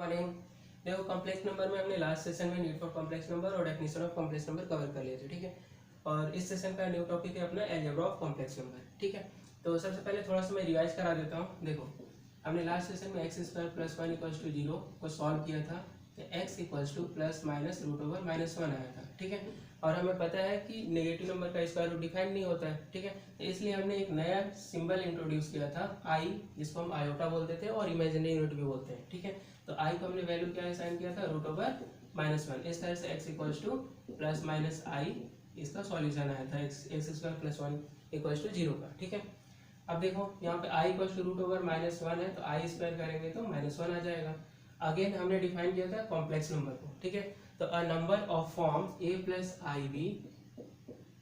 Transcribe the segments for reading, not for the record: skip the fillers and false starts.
Morning. देखो complex number में हमने लास्ट सेशन में नीड फॉर कॉम्प्लेक्स नंबर और definition of complex number cover कर लिए थे, ठीक है। और इस सेशन का न्यू टॉपिक है अपना अलजेब्रा ऑफ कॉम्प्लेक्स नंबर, ठीक है। तो सबसे पहले थोड़ा सा मैं रिवाइज करा देता हूँ। देखो हमने लास्ट सेशन में x square plus 1 equals to 0 को सॉल्व किया था, तो x equals to plus minus root over minus 1 आया था, ठीक है। और हमें पता है कि नेगेटिव नंबर का स्क्वायर रूट डिफाइन नहीं होता है, ठीक है। तो इसलिए हमने एक नया सिंबल इंट्रोड्यूस किया था आई, जिसको हम आयोटा बोलते थे और इमेजिनरी यूनिट भी बोलते हैं, ठीक है। तो आई को हमने वैल्यू क्या असाइन किया था, रूट ओवर माइनस 1। इस तरह से X equals to plus minus I, इसका सॉल्यूशन आया था X square plus 1 equals to 0 का, ठीक है। अब देखो यहाँ पे I equals to root over minus 1 है, तो आई स्क्वायर करेंगे तो माइनस 1 आ जाएगा। अगेन हमने डिफाइन किया था कॉम्प्लेक्स नंबर को, ठीक है। तो a number of form a plus i b,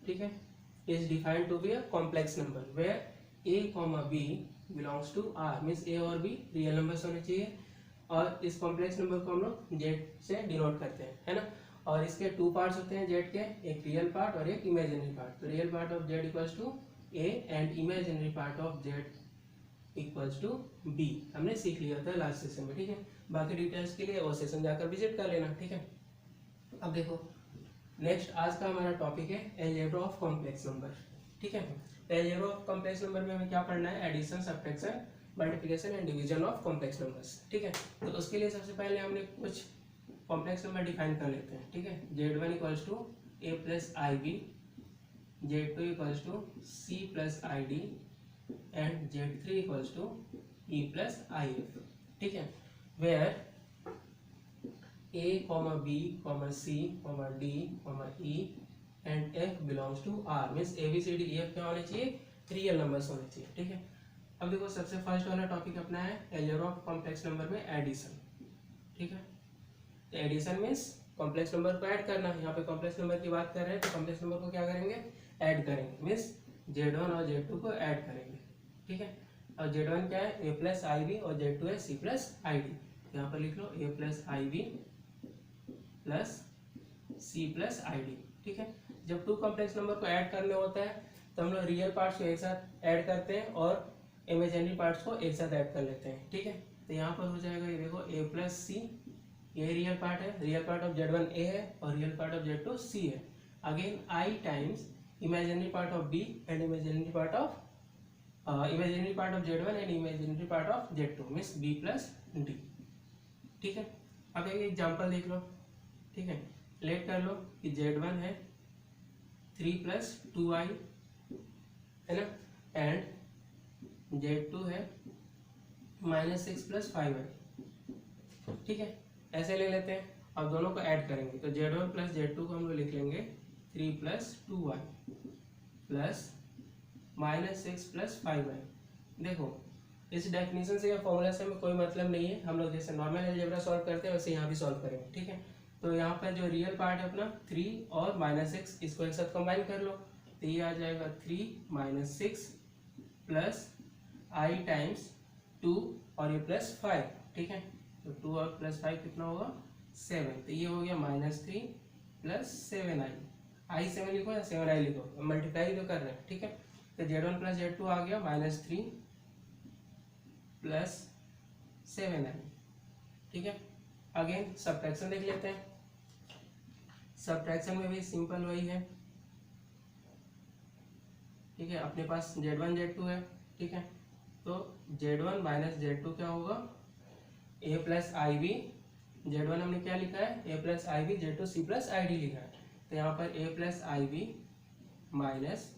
ठीक है, is defined to be a complex number where a comma b belongs to r, means a और b रियल नंबर्स होने चाहिए। और इस कॉम्प्लेक्स नंबर को हम लोग z से डिनोट करते हैं, है ना। और इसके टू पार्ट्स होते हैं z के, एक रियल पार्ट और एक इमेजिनरी पार्ट। तो real part of z equals to a and imaginary part of z equals to b। हमने सीख लिया था लास्ट सेशन में, ठीक है। बाकी डिटेल्स के लिए वो सेशन जाकर विजिट कर लेना, ठीक है। अब देखो नेक्स्ट आज का हमारा टॉपिक है अलजेब्रा ऑफ कॉम्प्लेक्स नंबर, ठीक है। अलजेब्रा ऑफ कॉम्प्लेक्स नंबर में हमें क्या पढ़ना है, addition, subtraction, multiplication and division of complex numbers, ठीक है। तो उसके लिए सबसे पहले हमने कुछ कॉम्प्लेक्स नंबर डिफाइन कर लेते हैं, ठीक है। z1 equals to a plus i b, z2 equals to c plus i d and z3 equals to e plus i f, ठीक है। Where a, b, c, d, e and f belongs to r, means a b c d e f क्या होने चाहिए, real numbers होने चाहिए, ठीक है। अब देखो सबसे फर्स्ट वाला टॉपिक अपना है अलजेब्रा ऑफ कॉम्प्लेक्स नंबर में एडिशन, ठीक है। तो एडिशन मीन्स कॉम्प्लेक्स नंबर को ऐड करना। यहाँ पे कॉम्प्लेक्स नंबर की बात कर रहे हैं, तो कॉम्प्लेक्स नंबर को क्या करेंगे, ऐड करेंगे, मीन्स z1 और z2 को ऐड करेंगे, ठीक है। और z1 क्या है, a प्लस आई बी और z2 है c प्लस आई डी। यहाँ पर लिख लो a plus i b plus c plus i d, ठीक है। जब टू कॉम्प्लेक्स नंबर को ऐड करने होता है तो हम लोग रियल पार्ट्स को एक साथ ऐड करते हैं और इमेजिनरी पार्ट्स को एक साथ ऐड कर लेते हैं, ठीक है। तो यहाँ पर हो जाएगा ये देखो a प्लस सी, ये रियल पार्ट है, real part of z1 a है और real part of z2 c है। Again i times imaginary part of b and imaginary part of z1 and imaginary part of z2, means b plus d, ठीक है। अब एक example देख लो, ठीक है। लेट कर लो कि z1 है 3 प्लस 2i, है ना, एंड z2 है माइनस 6 प्लस 5i, ठीक है। ऐसे ले लेते हैं। अब दोनों को ऐड करेंगे तो z1 प्लस z2 को हम लोग लिख लेंगे 3 plus 2i plus minus 6 plus 5i। देखो इस डेफिनेशन से या फॉर्मूला से हमें कोई मतलब नहीं है, हम लोग जैसे नॉर्मल अलजेब्रा सॉल्व करते हैं वैसे यहाँ भी सॉल्व करेंगे, ठीक है। तो यहाँ पर जो रियल पार्ट है अपना 3 और माइनस 6, इसको एक साथ कंबाइन कर लो, तो ये आ जाएगा 3 माइनस 6 प्लस आई टाइम्स 2 और ये प्लस 5, ठीक है। तो 2 और प्लस 5 कितना होगा, 7। तो ये हो गया माइनस 3 प्लस 7i, आई 7 लिखो या 7i लिखो, मल्टीप्लाई तो कर रहे हैं, ठीक है। तो z1 प्लस z2 आ गया माइनस 3 प्लस 7i, ठीक है। अगेन सब्ट्रैक्शन देख लेते हैं। सब्ट्रैक्शन में भी सिंपल वही है, ठीक है। अपने पास z1 z2 है, ठीक है। तो z1 माइनस z2 क्या होगा, a plus i B, z1 हमने क्या लिखा है, a plus i b, z2 c plus i d लिखा है। तो यहाँ पर a plus i b minus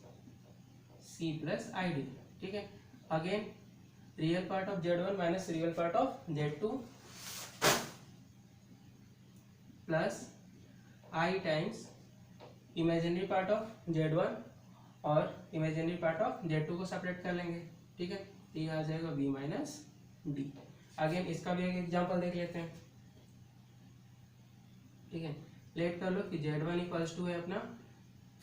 c plus i d, ठीक है। Again real part of z1 minus real part of z2 plus i times imaginary part of z1 और imaginary part of z2 को separate कर लेंगे, ठीक है। तो ये आ जाएगा b माइनस डी। अगेन इसका भी एक एग्जांपल देख लेते हैं, ठीक है। लेट कर लो कि z1 इक्वल्स टू है अपना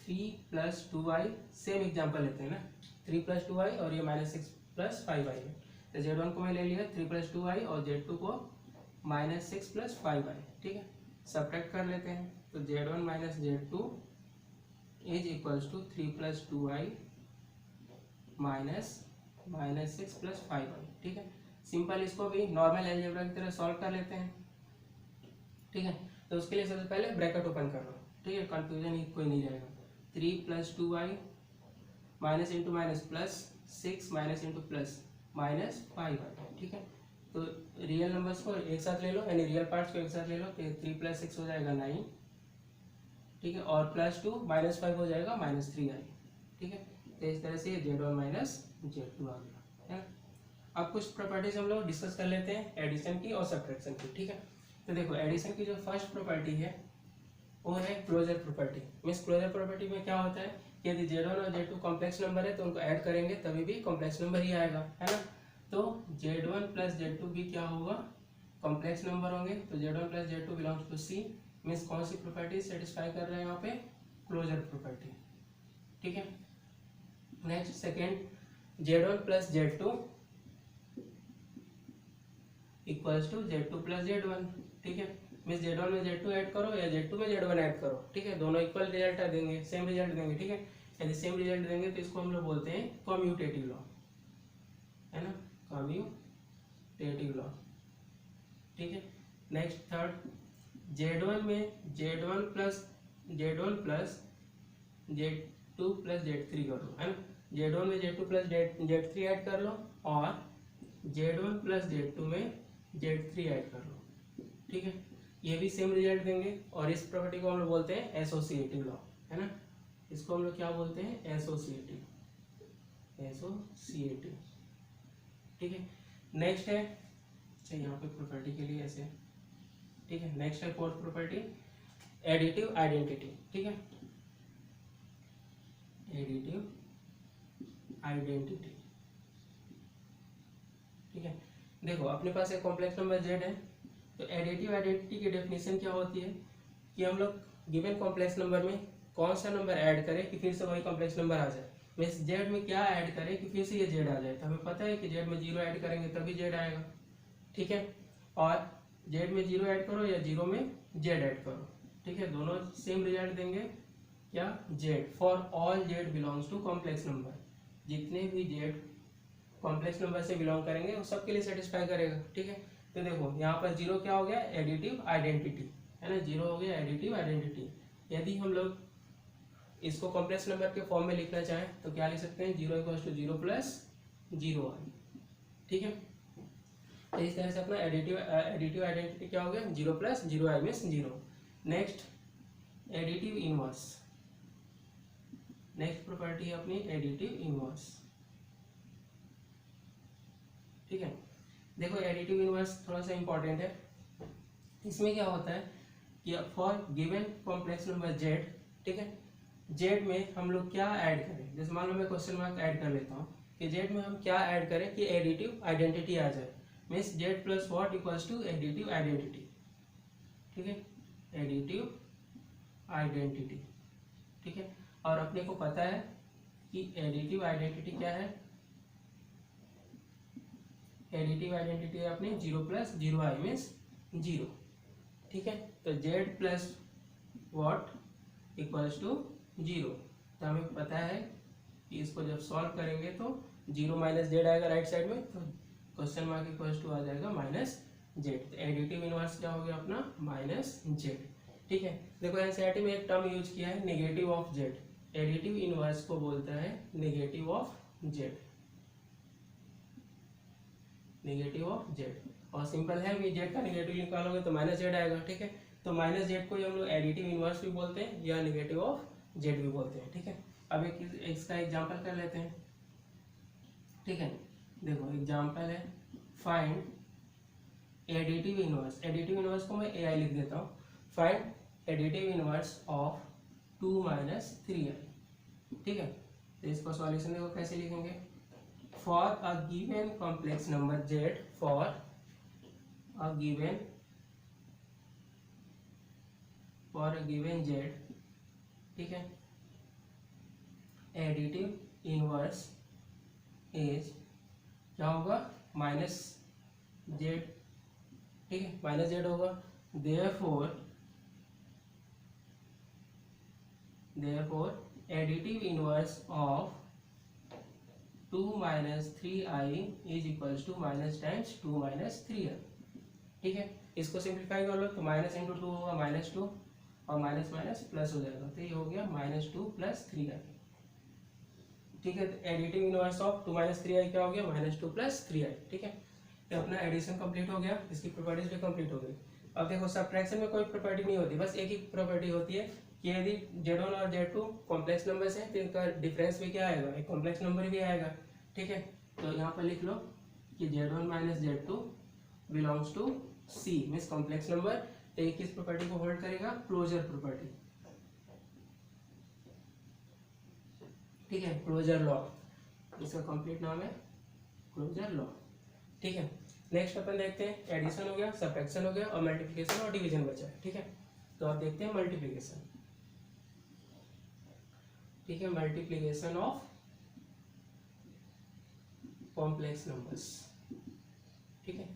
3 प्लस 2i, सेम एग्जांपल लेते हैं ना, 3 प्लस 2i और ये माइनस 6 प्लस 5i है। तो z1 को मैं ले लिया 3 प्लस 2i और z2 को माइनस 6 प्लस 5i, ठीक है। सब्ट्रैक्ट कर लेते हैं तो z1 minus z2 is equals to 3 plus 2i minus 6 plus 5i, ठीक है। सिंपल इसको भी नॉर्मल अलजेब्रा की तरह सॉल्व कर लेते हैं। ठीक है। तो उसके लिए सबसे पहले ब्रैकेट ओपन कर लो, ठीक है, कंफ्यूजन कोई नहीं रहेगा। 3 + 2i minus into minus plus 6 minus into plus minus 5i, ठीक है। तो रियल नंबर्स को एक साथ ले लो, यानी रियल पार्ट्स को एक साथ ले लो, तो 3 + 6 हो जाएगा 9, ठीक है, और +2 -5 हो जाएगा -3i, ठीक है। तो इस तरह से Z1 माइनस Z2 आ गया, है ना। अब कुछ प्रॉपर्टीज हम लोग डिस्कस कर लेते हैं एडिशन की और सब्ट्रैक्शन की, ठीक है। तो देखो एडिशन की जो फर्स्ट प्रॉपर्टी है वो है closure property. Means closure property में क्या होता है कि यदि Z1 और Z2 कॉम्प्लेक्स नंबर है तो उनको ऐड करेंगे तभी भी कॉम्प्लेक्स नंबर ही आएगा, है ना। तो Z1 + Z2 भी क्या होगा, कॉम्प्लेक्स नंबर होंगे। तो Z1 + Z2 belongs to C। Means कौन सी प्रॉपर्टी सेटिस्फाई कर रहे हैं यहाँ पे, क्लोजर प्रॉपर्टी, ठीक है। Next second, Z1 + Z2 equals to Z2 + Z1, ठीक है। मीन्स Z1 में Z2 ऐड करो या Z2 में Z1 ऐड करो, ठीक है, दोनों इक्वल रिजल्ट देंगे, सेम रिजल्ट देंगे, ठीक है। यदि सेम रिजल्ट देंगे तो इसको हम लोग बोलते हैं कम्यूटेटिव लॉ, है ना, कम्यूटेटिव लॉ, ठीक है। नेक्स्ट थर्ड, Z1 में Z1 + Z2 + Z3 कर लो, है ना। Z1 में Z2 + Z3 ऐड कर लो और Z1 + Z2 में Z3 ऐड कर लो, ठीक है। ये भी सेम रिजल्ट देंगे और इस प्रॉपर्टी को हम लोग बोलते हैं एसोसिएटिव लॉ, है ना। इसको हम लोग क्या बोलते हैं, एसोसिएटिव, ठीक है। नेक्स्ट है, अच्छा यहाँ पे प्रॉपर्टी के लिए ऐसे, ठीक है। नेक्स्ट है फोर्थ प्रॉपर्टी, एडिटिव आइडेंटिटी, ठीक है, एडिटिव आइडेंटिटी, ठीक है। देखो अपने पास एक कॉम्प्लेक्स नंबर Z है, तो एडिटिव आइडेंटिटी की डेफिनेशन क्या होती है कि हम लोग गिवन कॉम्प्लेक्स नंबर में कौन सा नंबर ऐड करें कि फिर से वही कॉम्प्लेक्स नंबर आ जाए। मीन्स Z में क्या ऐड करें कि फिर से ये Z आ जाए। तो हमें पता है कि Z में 0 ऐड करेंगे तभी Z आएगा, ठीक है। और Z में 0 ऐड करो या 0 में Z ऐड करो, ठीक है, दोनों सेम रिजल्ट देंगे। क्या, Z for all Z belongs to complex number, जितने भी Z कॉम्प्लेक्स नंबर से बिलोंग करेंगे वो सबके लिए सेटिस्फाई करेगा, ठीक है। तो देखो यहाँ पर 0 क्या हो गया, एडिटिव आइडेंटिटी, है ना, 0 हो गया एडिटिव आइडेंटिटी। यदि हम लोग इसको कॉम्प्लेक्स नंबर के फॉर्म में लिखना चाहें तो क्या लिख सकते हैं, 0 = 0 + 0i, ठीक है। तो इस तरह से अपना एडिटिव आइडेंटिटी क्या हो गया, 0 + 0i means 0। Next additive inverse, next property है अपनी एडिटिव इनवर्स, ठीक है। देखो एडिटिव इनवर्स थोड़ा सा इंपॉर्टेंट है। इसमें क्या होता है कि for given complex number Z, ठीक है, Z में हम लोग क्या ऐड करें। जैसे मान लो मैं क्वेश्चन मार्क ऐड कर लेता हूँ कि Z में हम क्या ऐड करें कि एडिटिव आइडेंटिटी आ जाए। Means Z + what = additive identity, ठीक है, एडिटिव आइडेंटिटी, ठीक है। और अपने को पता है कि एडिटिव आइडेंटिटी क्या है, एडिटिव आइडेंटिटी है अपनी 0 + 0i मीन्स 0, ठीक है। तो Z + what = 0। तो हमें पता है कि इसको जब सॉल्व करेंगे तो 0 - Z आएगा राइट साइड में, तो क्वेश्चन मार्क = आ जाएगा -Z। तो एडिटिव इनवर्स क्या हो गया अपना, -Z, ठीक है। देखो एनसीईआरटी में एक टर्म यूज किया है, negative of Z। Additive inverse को बोलता है negative of Z, negative of Z। और सिंपल है कि Z का नेगेटिव निकालोगे तो -Z आएगा, ठीक है। तो -Z को हम लोग एडिटिव इनवर्स भी बोलते हैं या नेगेटिव ऑफ Z भी बोलते हैं, ठीक है। अब एक इसका एग्जांपल कर लेते हैं, ठीक है। देखो एग्जांपल है, find additive inverse. Additive inverse को मैं AI लिख देता हूँ। Find additive inverse of 2 - 3i, ठीक है। तो इसका सॉल्यूशन देखो कैसे लिखेंगे, for a given complex number Z, for a given Z, ठीक है, एडिटिव इनवर्स इज क्या होगा, -Z, ठीक है, -Z होगा। therefore additive inverse of 2 - 3i is equals to -2 - 3i, ठीक है। इसको सिंप्लीफाई कर लो तो माइनस इंटू टू होगा -2 और माइनस माइनस प्लस हो जाएगा, तो ये हो गया -2 + 3i। ठीक है, तो एडिटिव इनवर्स ऑफ 2 - 3i क्या हो गया, -2 + 3i। ठीक है, तो अपना एडिशन कंप्लीट हो गया, इसकी प्रॉपर्टीज भी कंप्लीट हो गई। अब देखो सब्ट्रैक्शन में कोई प्रॉपर्टी नहीं होती, बस एक ही प्रॉपर्टी होती है कि यदि Z1 और Z2 कॉम्प्लेक्स नंबर्स हैं तो इनका डिफरेंस भी क्या आएगा, एक कॉम्प्लेक्स नंबर भी आएगा। ठीक है, तो यहाँ पर लिख लो कि Z1 - Z2 belongs to C means complex number. तो ये किस प्रॉपर्टी को होल्ड करेगा, क्लोजर प्रॉपर्टी। ठीक है, क्लोजर लॉ, इसका कंप्लीट नाम है क्लोजर लॉ। ठीक है, नेक्स्ट अपन देखते हैं, एडिशन हो गया, सब्ट्रैक्शन हो गया और मल्टीप्लिकेशन और डिवीजन बचा है। ठीक है, तो आप देखते हैं मल्टीप्लिकेशन। ठीक है, मल्टीप्लिकेशन ऑफ कॉम्प्लेक्स नंबर्स। ठीक है,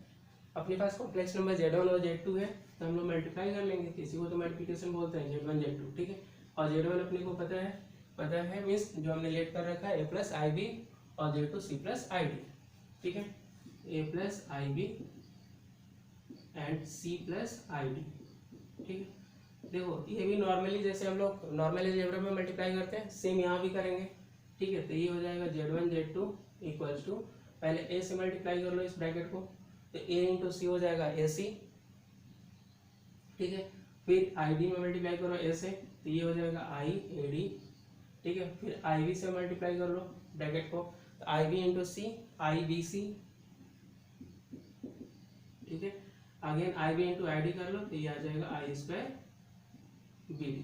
अपने पास कॉम्प्लेक्स नंबर Z1 और Z2 है, तो हम लोग मल्टीप्लाई कर लेंगे, किसी को तो मल्टीप्लिकेशन बोलते हैं, Z1 Z2। ठीक है, और Z1 अपने को पता है मीन्स जो हमने लेट कर रखा है A + IB और Z2 C + ID। ठीक है, A + IB and C + ID। ठीक है, देखो ये भी नॉर्मली जैसे हम लोग नॉर्मल अलजेब्रा में मल्टीप्लाई करते हैं, सेम यहाँ भी करेंगे। ठीक है, तो ये हो जाएगा Z1 Z2 इक्वल्स टू, पहले A से मल्टीप्लाई कर लो इस ब्रैकेट को, तो A इंटू सी हो जाएगा AC। ठीक है, फिर ID में मल्टीप्लाई करो A से, तो ये हो जाएगा IAD। ठीक है, फिर IB से मल्टीप्लाई कर लो ब्रैकेट को, तो IB इंटू C IBC। ठीक है, अगेन IB इंटू ID कर लो, तो ये आ जाएगा I² BD।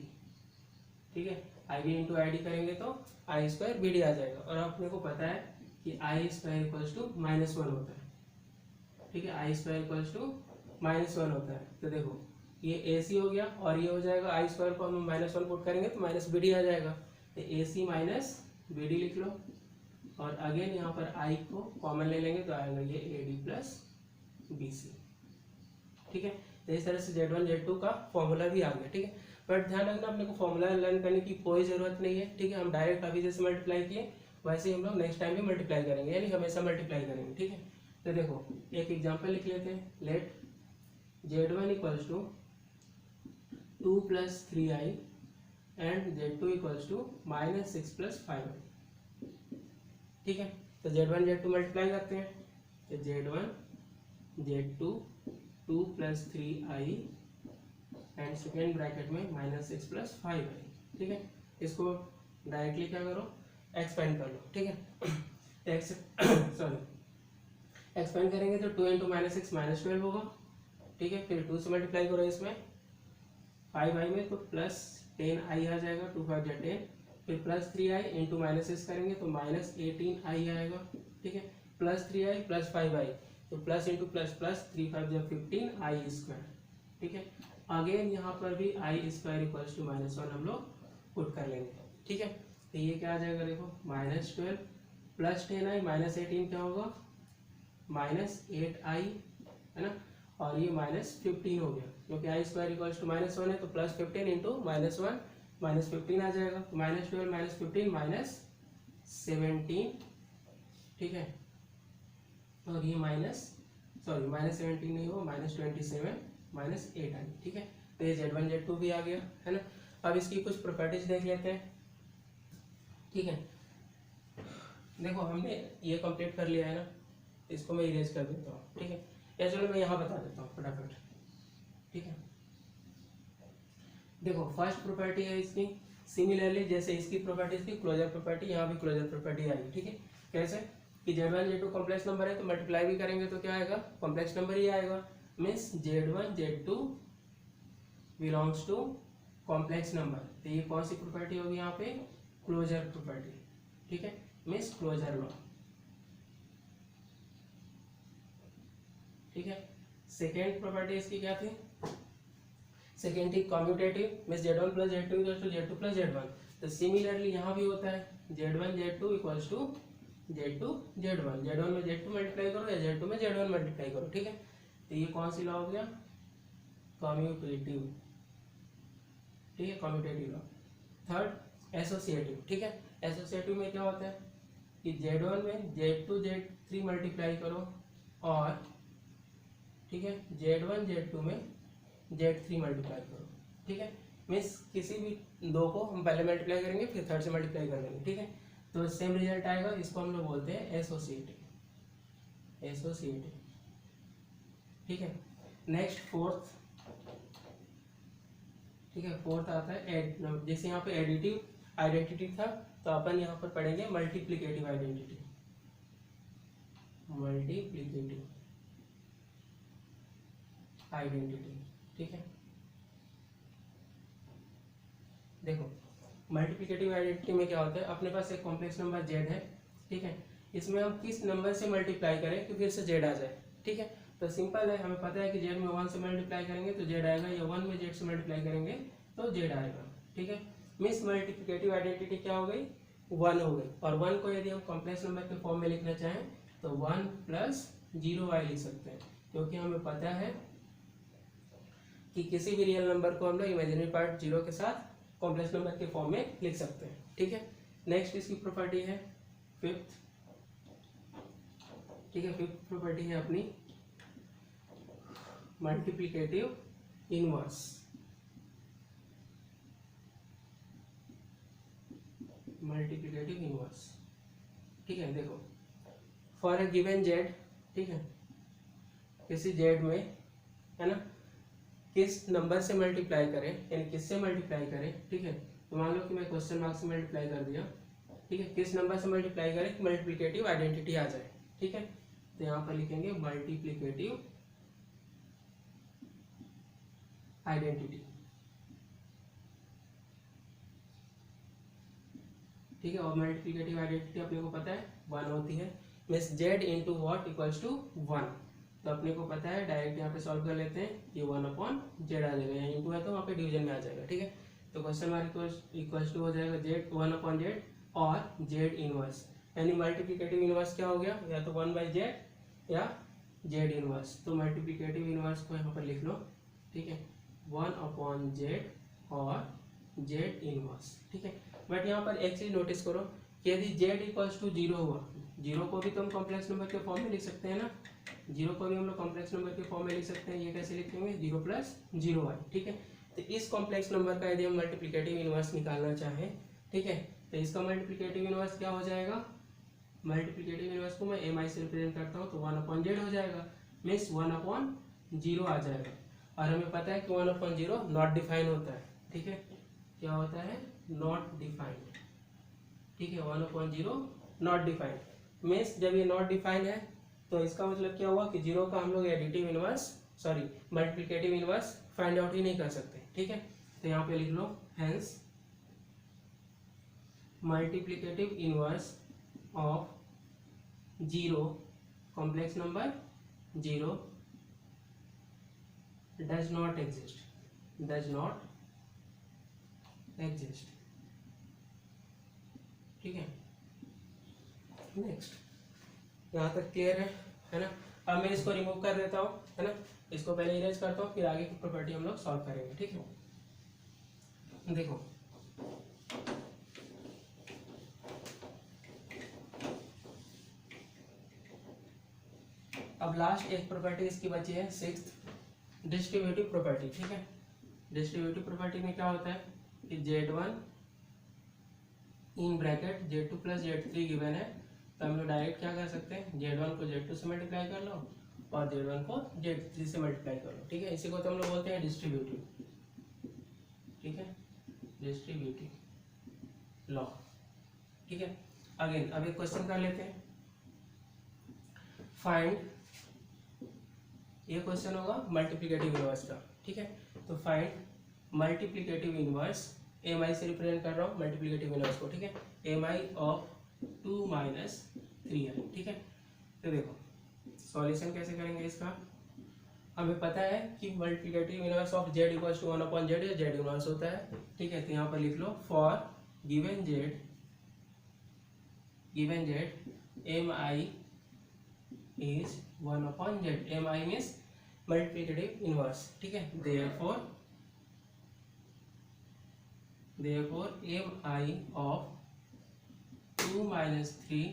ठीक है, IB इंटू ID करेंगे तो I² BD आ जाएगा। और अपने को पता है कि I² = -1 होता है। ठीक है, I² = -1 होता है। तो देखो ये AC हो गया और ये हो जाएगा I² को हम -1 पुट करेंगे तो -BD आ जाएगा, तो AC - BD लिख लो। और अगेन यहाँ पर I को कॉमन ले लेंगे तो आएगा ये AD + BC। ठीक है, तो इस तरह से Z1 Z2 का फॉर्मूला भी आ गया। ठीक है, बट ध्यान रखना अपने को फॉर्मूला लर्न करने की कोई जरूरत नहीं है। ठीक है, हम डायरेक्ट अभी जैसे मल्टीप्लाई किए वैसे ही हम लोग नेक्स्ट टाइम भी मल्टीप्लाई करेंगे, यानी हमेशा मल्टीप्लाई करेंगे। ठीक है, तो देखो एक एग्जांपल लिख लेते हैं, late Z1 = 2 + 3i and Z2 = -6 + 5i। ठीक है, तो Z1 Z2 मल्टीप्लाई करते हैं, तो Z1 Z2 2 + 3i and second bracket में -6 + 5i। ठीक है, इसको डायरेक्टली क्या करो, एक्सपेंड कर लो। ठीक है, सॉरी एक्सपेंड करेंगे तो 2 × -6 -12 होगा। ठीक है, फिर 2 से मल्टीप्लाई करो इसमें 5i में तो +10i आ जाएगा, 2 × 5 = 10, फिर +3i इंटू -6 करेंगे तो -18i आएगा। ठीक है, +3i + 5i तो plus into plus plus 3 × 5 = 15i²। ठीक है, अगेन यहाँ पर भी i² = -1 हम लोग पुट कर लेंगे। ठीक है, तो ये क्या आ जाएगा, देखो -12 + 10i -18 क्या होगा, -8i है ना, और ये -15 हो गया क्योंकि i² = -1 है, तो +15 इंटू -1 -15 आ जाएगा, तो -12 - 15 -17। ठीक है, और ये -17 नहीं होगा, -27 -8i। ठीक है, तो ये Z1 Z2 भी आ गया है ना। अब इसकी कुछ प्रॉपर्टीज देख लेते हैं। ठीक है, देखो हमने ये कंप्लीट कर लिया है ना, इसको मैं इरेज कर देता हूँ। ठीक है, या चलो मैं यहाँ बता देता हूँ फटाफट। ठीक है, देखो फर्स्ट प्रॉपर्टी है इसकी, सिमिलरली जैसे इसकी प्रॉपर्टीज थी क्लोजर प्रॉपर्टी, यहाँ भी क्लोजर प्रॉपर्टी आएगी। ठीक है, कैसे कि Z1 Z2 कॉम्प्लेक्स नंबर है तो मल्टीप्लाई भी करेंगे तो क्या आएगा, कॉम्प्लेक्स नंबर ही आएगा। Means Z1 Z2 belongs to complex number, तो ये कौन सी प्रॉपर्टी होगी यहाँ पे, क्लोजर प्रॉपर्टी। ठीक है, मीन्स क्लोजर लॉ। ठीक है, सेकेंड प्रॉपर्टी इसकी क्या थी, सेकेंड थी commutative, means Z1 + Z2 = Z2 + Z1। तो सिमिलरली यहाँ भी होता है Z1 Z2 = Z2 Z1, Z1 में Z2 मल्टीप्लाई करो या Z2 में Z1 मल्टीप्लाई करो। ठीक है, तो ये कौन सी लॉ हो गया, कम्यूटेटिव। ठीक है, कम्यूटेटिव लॉ। Third associative. ठीक है, एसोसिएटिव में क्या होता है कि Z1 में Z2 Z3 मल्टीप्लाई करो और ठीक है, Z1 Z2 में Z3 मल्टीप्लाई करो, ठीक है। मीन्स किसी भी दो को हम पहले मल्टीप्लाई करेंगे फिर थर्ड से मल्टीप्लाई कर लेंगे, ठीक है। तो सेम रिजल्ट आएगा, इसको हम लोग बोलते हैं एसोसिएटिव, एसोसिएटिव, ठीक है। नेक्स्ट फोर्थ, ठीक है, फोर्थ आता है एड। जैसे यहाँ पे एडिटिव आइडेंटिटी था तो अपन यहाँ पर पढ़ेंगे मल्टीप्लिकेटिव आइडेंटिटी, मल्टीप्लिकेटिव आइडेंटिटी, ठीक है। देखो मल्टीप्लिकेटिव आइडेंटिटी में क्या होता है, अपने पास एक कॉम्प्लेक्स नंबर z है, ठीक है। इसमें हम किस नंबर से मल्टीप्लाई करें कि फिर से z आ जाए, ठीक है। तो सिंपल है, हमें पता है कि z में 1 से मल्टीप्लाई करेंगे तो z आएगा, या 1 में z से मल्टीप्लाई करेंगे तो z आएगा, ठीक है। मीन्स मल्टीप्लिकेटिव आइडेंटिटी क्या हो गई, 1 हो गई। और 1 को यदि हम कॉम्प्लेक्स नंबर के फॉर्म में लिखना चाहें तो 1 + 0y लिख सकते हैं, क्योंकि हमें पता है कि किसी भी रियल नंबर को हम लोग इमेजिनरी पार्ट 0 के साथ कॉम्प्लेक्स नंबर के फॉर्म में लिख सकते हैं, ठीक है। नेक्स्ट इसकी प्रॉपर्टी है फिफ्थ, ठीक है। फिफ्थ प्रॉपर्टी है अपनी मल्टीप्लिकेटिव इनवर्स, मल्टीप्लिकेटिव इनवर्स, ठीक है। देखो फॉर ए गिवन z, ठीक है, किसी z में, है ना, किस नंबर से मल्टीप्लाई करें, यानी किससे मल्टीप्लाई करें, ठीक है। तो मान लो कि मैं क्वेश्चन मार्क से मल्टीप्लाई कर दिया, ठीक है। किस नंबर से मल्टीप्लाई करें कि मल्टीप्लिकेटिव आइडेंटिटी आ जाए, ठीक है। तो यहाँ पर लिखेंगे मल्टीप्लिकेटिव आइडेंटिटी, ठीक है। और मल्टीप्लिकेटिव आइडेंटिटी अपने को पता है 1 होती है, means z into what equals to 1। तो अपने को पता है, डायरेक्ट यहाँ पे सॉल्व कर लेते हैं, ये 1/z आ जाएगा, यहाँ इंटू है तो वहाँ पे डिवीजन में आ जाएगा, ठीक है। तो क्वेश्चन मार्क इक्वल्स टू हो जाएगा z 1/z और z इनवर्स, यानी मल्टीप्लिकेटिव इनवर्स क्या हो गया, या तो 1/z या z इनवर्स। तो मल्टीप्लिकेटिव इनवर्स को यहाँ पर लिख लो, ठीक है, 1/z और z इनवर्स, ठीक है। बट यहाँ पर एक चीज नोटिस करो कि यदि z इक्वल्स टू 0 हुआ, 0 को भी तो हम कॉम्प्लेक्स नंबर के फॉर्म में लिख सकते हैं ना, 0 को भी हम लोग कॉम्प्लेक्स नंबर के फॉर्म में लिख सकते हैं। ये कैसे लिखेंगे, 0 + 0y, ठीक है। तो इस कॉम्प्लेक्स नंबर का यदि हम मल्टीप्लिकेटिव इनवर्स निकालना चाहें, ठीक है, तो इसका मल्टीप्लिकेटिव इनवर्स क्या हो जाएगा, मल्टीप्लिकेटिव इनवर्स को मैं mi से रिप्रेजेंट करता हूँ तो 1/z हो जाएगा, मीन्स 1/0 आ जाएगा। और हमें पता है कि 1/0 नॉट डिफाइन होता है, ठीक है, क्या होता है, नॉट डिफाइंड, ठीक है। 1/0 नॉट डिफाइंड, मीन्स जब ये नॉट डिफाइंड है तो इसका मतलब क्या हुआ कि 0 का हम लोग additive inverse, sorry multiplicative inverse find out ही नहीं कर सकते, ठीक है। तो यहाँ पे लिख लो, hence multiplicative inverse of 0 complex number 0 does not exist, does not exist, ठीक है। नेक्स्ट यहाँ तक क्लियर है ना। अब मैं इसको रिमूव कर देता हूँ, है ना, इसको पहले इरेज करता हूँ, फिर आगे की प्रॉपर्टी हम लोग सॉल्व करेंगे, ठीक है। देखो अब लास्ट एक प्रॉपर्टी इसकी बची है, सिक्स्थ, डिस्ट्रीब्यूटिव प्रॉपर्टी, ठीक है। डिस्ट्रीब्यूटिव प्रॉपर्टी में क्या होता है कि z1 in bracket z2 + z3 given है, तो हम लोग डायरेक्ट क्या कर सकते हैं, z1 को z2 से मल्टीप्लाई कर लो और z1 को z3 से मल्टीप्लाई कर लो, ठीक है। इसी को तो हम लोग बोलते हैं डिस्ट्रीब्यूटिव, ठीक है, डिस्ट्रीब्यूटिव लॉ, ठीक है। अगेन अब एक क्वेश्चन कर लेते हैं, फाइंड, ये क्वेश्चन होगा मल्टीप्लिकेटिव इनवर्स का, ठीक है। तो फाइंड मल्टीप्लिकेटिव इनवर्स, mi से रिप्रेजेंट कर रहा हूँ मल्टीप्लिकेटिव इनवर्स को, ठीक है, mi ऑफ 2 - 3i, ठीक है। तो देखो सॉल्यूशन कैसे करेंगे इसका, हमें पता है कि multiplicative inverse of z equals to 1/z या z इनवर्स होता है, ठीक है। तो यहाँ पर लिख लो, for given z mi is 1/z, mi means multiplicative inverse, ठीक है। therefore mi of 2 - 3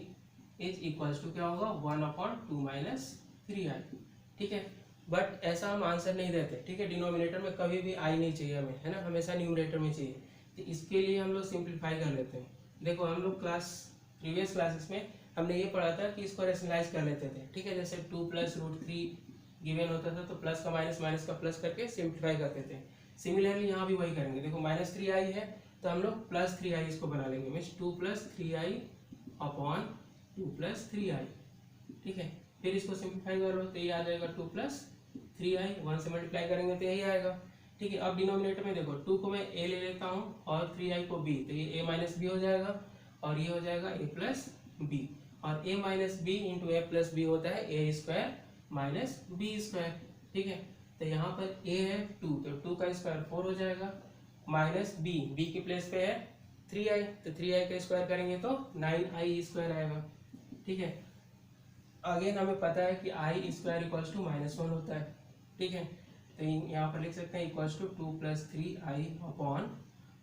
is equals to क्या होगा, 1/2 - 3i, ठीक है। बट ऐसा हम आंसर नहीं देते, ठीक है। डिनोमिनेटर में कभी भी आई नहीं चाहिए हमें, है ना, हमेशा न्यूमरेटर में चाहिए। तो इसके लिए हम लोग सिंप्लीफाई कर लेते हैं। देखो हम लोग प्रीवियस क्लासेस में हमने ये पढ़ा था कि इसको रेशनलाइज कर लेते थे, ठीक है। जैसे 2 + √3 गिवन होता था तो प्लस का माइनस, माइनस का प्लस करके सिंप्लीफाई करते थे। सिमिलरली यहाँ भी वही करेंगे। देखो -3i है तो हम लोग +3i इसको बना लेंगे, मीन्स 2 + 3i अपॉन 2 + 3i, ठीक है। फिर इसको सिंप्लीफाई करो तो ये आ जाएगा 2 + 3i, 1 से मल्टीप्लाई करेंगे तो यही आएगा, ठीक है। अब डिनोमिनेटर में देखो 2 को मैं a ले लेता हूँ और 3i को b, तो ये a - b हो जाएगा और ये हो जाएगा a + b, और a - b into a + b होता है a² - b², ठीक है। तो यहाँ पर a है 2, तो 2 का स्क्वायर 4 हो जाएगा, माइनस b के प्लेस पे है 3i, तो 3i का स्क्वायर करेंगे तो 9i² आएगा, ठीक है। अगेन हमें पता है कि i² = -1 होता है, ठीक है। तो यहाँ पर लिख सकते हैं =2 + 3i अपॉन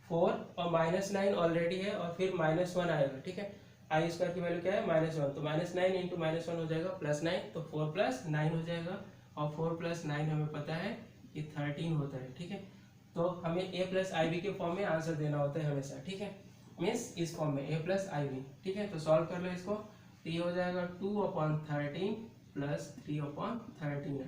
4, और -9 ऑलरेडी है और फिर -1 आएगा, ठीक है। i² की वैल्यू क्या है -1, तो -9 इंटू -1 हो जाएगा +9, तो 4 + 9 हो जाएगा, और 4 + 9 हमें पता है कि 13 होता है, ठीक है। तो हमें a + ib के फॉर्म में आंसर देना होता है हमेशा, ठीक है, मीन्स इस फॉर्म में a + ib, ठीक है। तो सॉल्व कर लो इसको, तो ये हो जाएगा 2/13 + 3/13,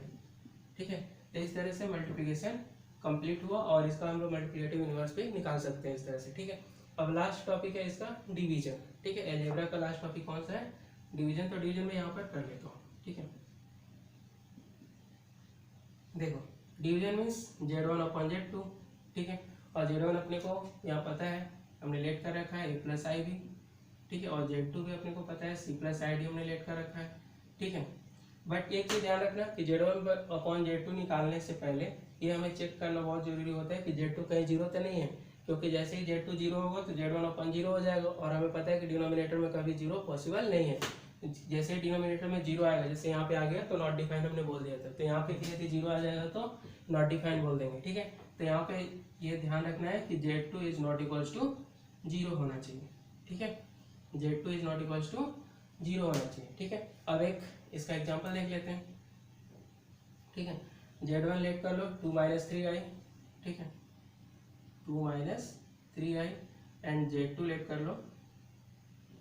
ठीक है। तो इस तरह से मल्टीप्लिकेशन कंप्लीट हुआ और इसका हम लोग मल्टीप्लिकेटिव यूनिवर्स पे निकाल सकते हैं इस तरह से, ठीक है। अब लास्ट टॉपिक है इसका डिवीजन, ठीक है। अलजेब्रा का लास्ट टॉपिक कौन सा है, डिवीजन। तो डिवीजन में यहाँ पर कर लेता हूँ, ठीक है। देखो डिवीजन मीन्स Z1/Z2, ठीक है, और Z1 अपने को यहाँ पता है, हमने लेट कर रखा है a + ib, ठीक है, और Z2 भी अपने को पता है c + id हमने लेट कर रखा है, ठीक है। बट एक चीज ध्यान रखना कि Z1/Z2 निकालने से पहले ये हमें चेक करना बहुत जरूरी होता है कि Z2 कहीं जीरो तो नहीं है, क्योंकि जैसे ही Z2 जीरो होगा तो Z1/0 हो जाएगा, और हमें पता है कि डिनोमिनेटर में कभी जीरो पॉसिबल नहीं है। जैसे ही डिनोमिनेटर में जीरो आएगा, जैसे यहाँ पे आ गया तो नॉट डिफाइंड हमने बोल दिया था, तो यहाँ पे यदि जीरो आ जाएगा तो नॉट डिफाइंड बोल देंगे, ठीक है। तो यहाँ पे ये ध्यान रखना है कि Z2 = 0 होना चाहिए, ठीक है। Z2 = 0 होना चाहिए, ठीक है। अब एक इसका एग्जांपल देख लेते हैं, ठीक है। Z1 लेट कर लो 2 - 3i, ठीक है, 2 - 3i, एंड Z2 लेट कर लो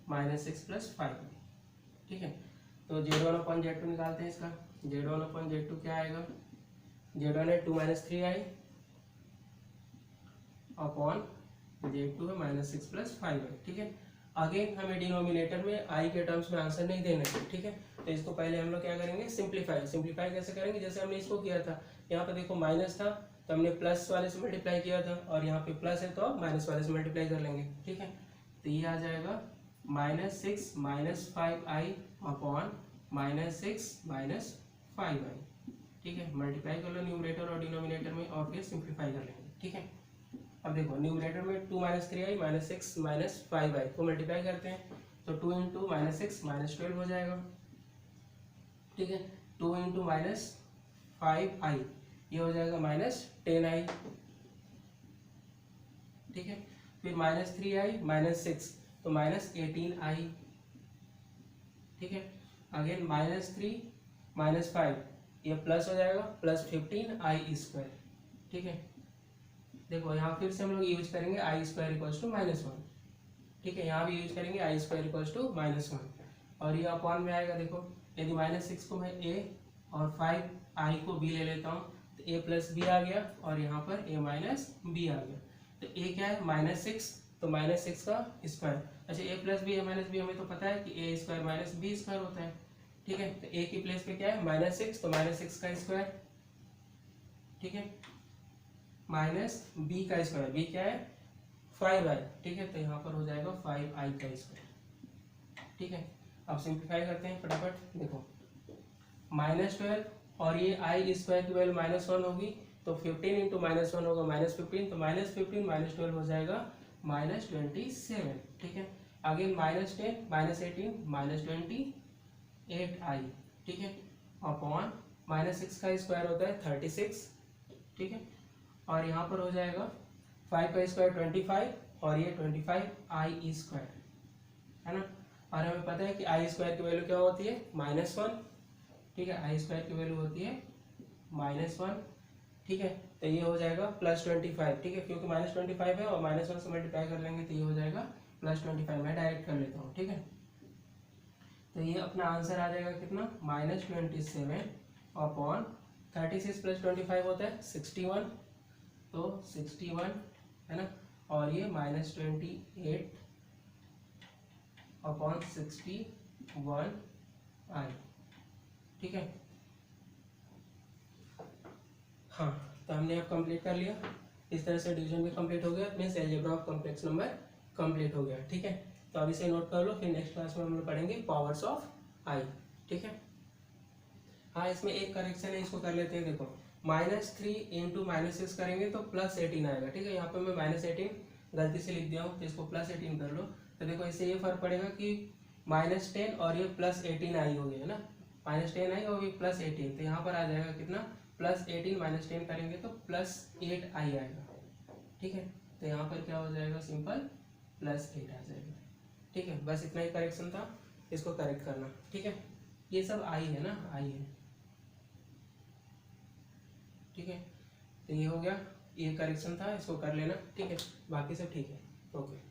-6 + 5i, ठीक है। तो Z1/Z2 निकालते हैं इसका। Z1/Z2 क्या आएगा, Z1 है 2 - 3i अपॉन Z2 है -6 + 5i, ठीक है। अगेन हमें डिनोमिनेटर में i के टर्म्स में आंसर नहीं देना है, ठीक है। तो इसको पहले हम लोग क्या करेंगे, सिंप्लीफाई कैसे करेंगे, जैसे हमने इसको किया था। यहाँ पे देखो माइनस था तो हमने प्लस वाले से मल्टीप्लाई किया था, और यहाँ पे प्लस है तो अब माइनस वाले से मल्टीप्लाई कर लेंगे, ठीक है। तो ये आ जाएगा -6 - 5i अपॉन -6 - 5i, ठीक है। मल्टीप्लाई कर लो न्यूमरेटर और डिनोमिनेटर में, और फिर सिंप्लीफाई कर लेंगे, ठीक है। अब देखो न्यूमरेटर में 2 - 3i -6 - 5i को मल्टीप्लाई करते हैं, तो 2 इंटू -6 -12 हो जाएगा, ठीक है। 2 इंटू -5i ये हो जाएगा -10i, ठीक है। फिर -3i -6 तो -18i, ठीक है। अगेन -3 - 5 ये प्लस हो जाएगा +15i², ठीक है। देखो यहाँ फिर से हम लोग यूज करेंगे i² = -1, ठीक है। यहाँ भी यूज करेंगे i² = -1, और ये अपॉन में आएगा। देखो यदि -6 को मैं a और 5i को b ले लेता हूँ तो a + b आ गया, और यहाँ पर a - b आ गया। तो a क्या है -6, तो -6 का स्क्वायर, अच्छा a + b a - b हमें तो पता है कि a² - b² होता है, ठीक है। तो a की प्लेस पे क्या है -6, तो -6 का स्क्वायर, ठीक है, -b का स्क्वायर, b क्या है 5i, ठीक है। तो यहाँ पर हो जाएगा 5i का स्क्वायर, ठीक है। अब सिंप्लीफाई करते हैं फटाफट। देखो -12 और ये i² की वैल्यू -1 होगी, तो 15 इंटू -1 होगा -15, तो -15 - 12 हो जाएगा -27, ठीक है। अगेन -10 -18 -28i, ठीक है, अपॉन -6 का स्क्वायर होता है 36, ठीक है। और यहाँ पर हो जाएगा 5 का स्क्वायर 25, और ये 25i², है ना। और हमें पता है कि i² की वैल्यू क्या होती है -1, ठीक है। i² की वैल्यू होती है -1, ठीक है। तो ये हो जाएगा +25, ठीक है, क्योंकि -25 है और -1 से मल्टीप्लाई कर लेंगे तो ये हो जाएगा +25। मैं डायरेक्ट कर लेता हूँ, ठीक है। तो ये अपना आंसर आ जाएगा कितना, -27 अपॉन 36 + 25 होता है 61, तो 61 है ना, और ये -28 अपॉन 61i, ठीक है। हाँ, तो हमने अब कंप्लीट कर लिया। इस तरह से डिवीजन भी कंप्लीट हो गया, means algebra of complex number complete हो गया, ठीक है। तो अब इसे नोट कर लो, फिर नेक्स्ट क्लास में हम लोग पढ़ेंगे पावर्स ऑफ आई, ठीक है। हाँ, इसमें एक करेक्शन है, इसको कर लेते हैं। देखो -3 × -6 करेंगे तो +18 आएगा, ठीक है। यहाँ पे मैं -18 गलती से लिख दिया हूँ, तो इसको +18 कर लो। तो देखो इससे ये फर्क पड़ेगा कि -10 और ये +18 आई हो गया है ना, -10 आई और ये +18, तो यहाँ पर आ जाएगा कितना, +18 -10 करेंगे तो +8 आई आएगा, ठीक है। तो यहाँ पर क्या हो जाएगा, सिंपल +8 आ जाएगा, ठीक है। बस इतना ही करेक्शन था, इसको करेक्ट करना, ठीक है। ये सब आई है ना, आई है, ठीक है। तो ये हो गया, ये करेक्शन था, इसको कर लेना, ठीक है। बाकी सब ठीक है, ओके।